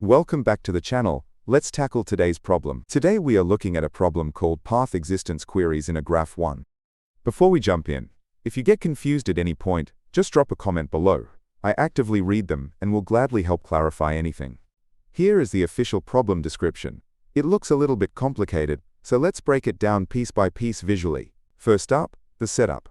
Welcome back to the channel. Let's tackle today's problem. Today we are looking at a problem called path existence queries in a Graph 1. Before we jump in, if you get confused at any point, just drop a comment below. I actively read them and will gladly help clarify anything. Here is the official problem description. It looks a little bit complicated, so let's break it down piece by piece visually. First up, the setup.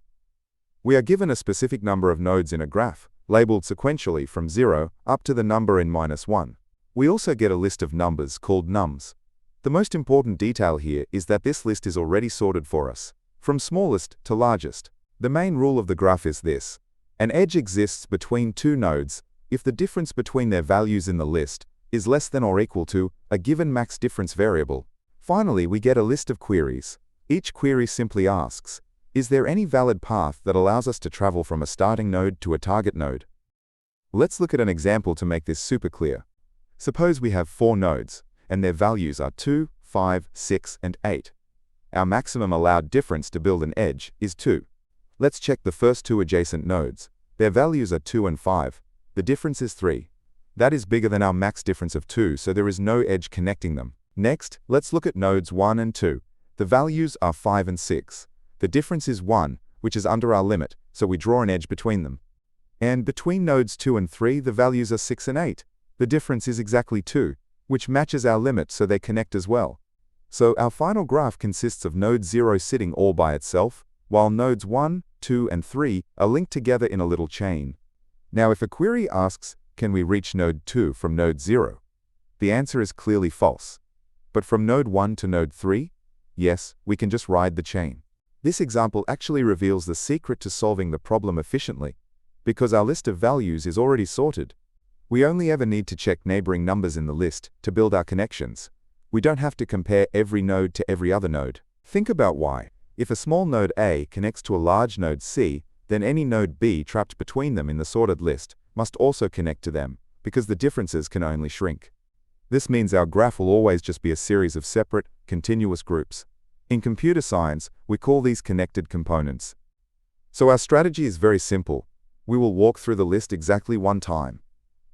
We are given a specific number of nodes in a graph, labeled sequentially from 0 up to the number in -1. We also get a list of numbers called nums. The most important detail here is that this list is already sorted for us, from smallest to largest. The main rule of the graph is this: an edge exists between two nodes if the difference between their values in the list is less than or equal to a given max difference variable. Finally, we get a list of queries. Each query simply asks, is there any valid path that allows us to travel from a starting node to a target node? Let's look at an example to make this super clear. Suppose we have 4 nodes, and their values are 2, 5, 6, and 8. Our maximum allowed difference to build an edge is 2. Let's check the first 2 adjacent nodes. Their values are 2 and 5. The difference is 3. That is bigger than our max difference of 2, so there is no edge connecting them. Next, let's look at nodes 1 and 2. The values are 5 and 6. The difference is 1, which is under our limit, so we draw an edge between them. And between nodes 2 and 3, the values are 6 and 8. The difference is exactly 2, which matches our limit, so they connect as well. So our final graph consists of node 0 sitting all by itself, while nodes 1, 2, and 3 are linked together in a little chain. Now if a query asks, can we reach node 2 from node 0? The answer is clearly false. But from node 1 to node 3? Yes, we can just ride the chain. This example actually reveals the secret to solving the problem efficiently, because our list of values is already sorted. We only ever need to check neighboring numbers in the list to build our connections. We don't have to compare every node to every other node. Think about why. If a small node A connects to a large node C, then any node B trapped between them in the sorted list must also connect to them, because the differences can only shrink. This means our graph will always just be a series of separate, continuous groups. In computer science, we call these connected components. So our strategy is very simple. We will walk through the list exactly one time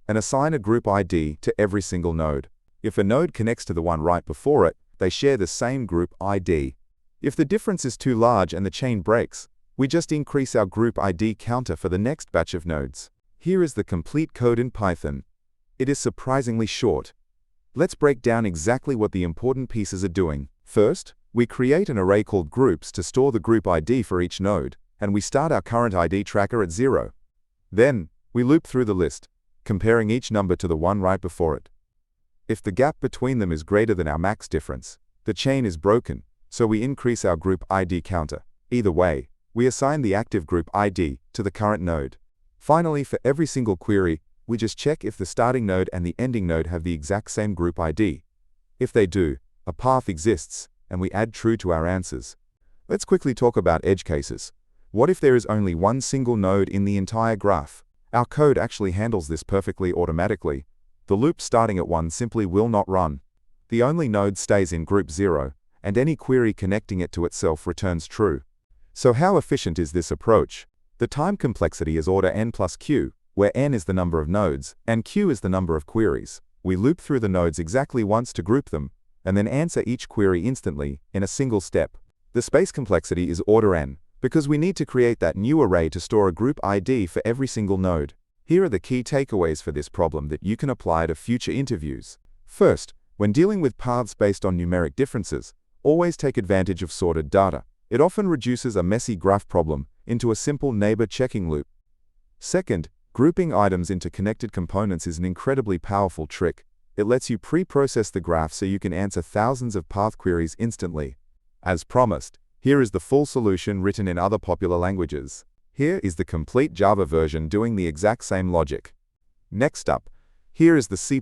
and assign a group ID to every single node. If a node connects to the one right before it, they share the same group ID. If the difference is too large and the chain breaks, we just increase our group ID counter for the next batch of nodes. Here is the complete code in Python. It is surprisingly short. Let's break down exactly what the important pieces are doing. First, we create an array called groups to store the group ID for each node, and we start our current ID tracker at 0. Then, we loop through the list, comparing each number to the one right before it. If the gap between them is greater than our max difference, the chain is broken, so we increase our group ID counter. Either way, we assign the active group ID to the current node. Finally, for every single query, we just check if the starting node and the ending node have the exact same group ID. If they do, a path exists, and we add true to our answers. Let's quickly talk about edge cases. What if there is only one single node in the entire graph? Our code actually handles this perfectly automatically. The loop starting at 1 simply will not run. The only node stays in group 0, and any query connecting it to itself returns true. So how efficient is this approach? The time complexity is order n plus q, where n is the number of nodes, and q is the number of queries. We loop through the nodes exactly once to group them, and then answer each query instantly in a single step. The space complexity is order n, because we need to create that new array to store a group ID for every single node. Here are the key takeaways for this problem that you can apply to future interviews. First, when dealing with paths based on numeric differences, always take advantage of sorted data. It often reduces a messy graph problem into a simple neighbor checking loop. Second, grouping items into connected components is an incredibly powerful trick. It lets you pre-process the graph so you can answer thousands of path queries instantly. As promised, here is the full solution written in other popular languages. Here is the complete Java version doing the exact same logic. Next up, here is the C++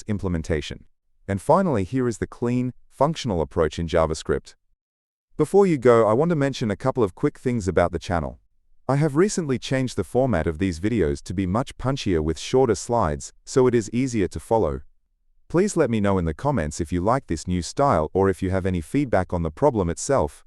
implementation. And finally, here is the clean, functional approach in JavaScript. Before you go, I want to mention a couple of quick things about the channel. I have recently changed the format of these videos to be much punchier with shorter slides, so it is easier to follow. Please let me know in the comments if you like this new style or if you have any feedback on the problem itself.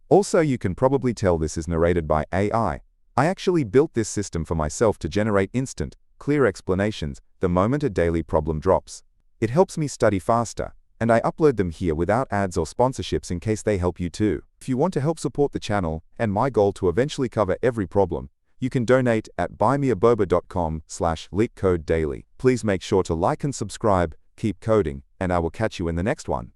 Also, you can probably tell this is narrated by AI. I actually built this system for myself to generate instant, clear explanations the moment a daily problem drops. It helps me study faster, and I upload them here without ads or sponsorships in case they help you too. If you want to help support the channel and my goal to eventually cover every problem, you can donate at buymeaboba.com/LeetCode daily. Please make sure to like and subscribe, keep coding, and I will catch you in the next one.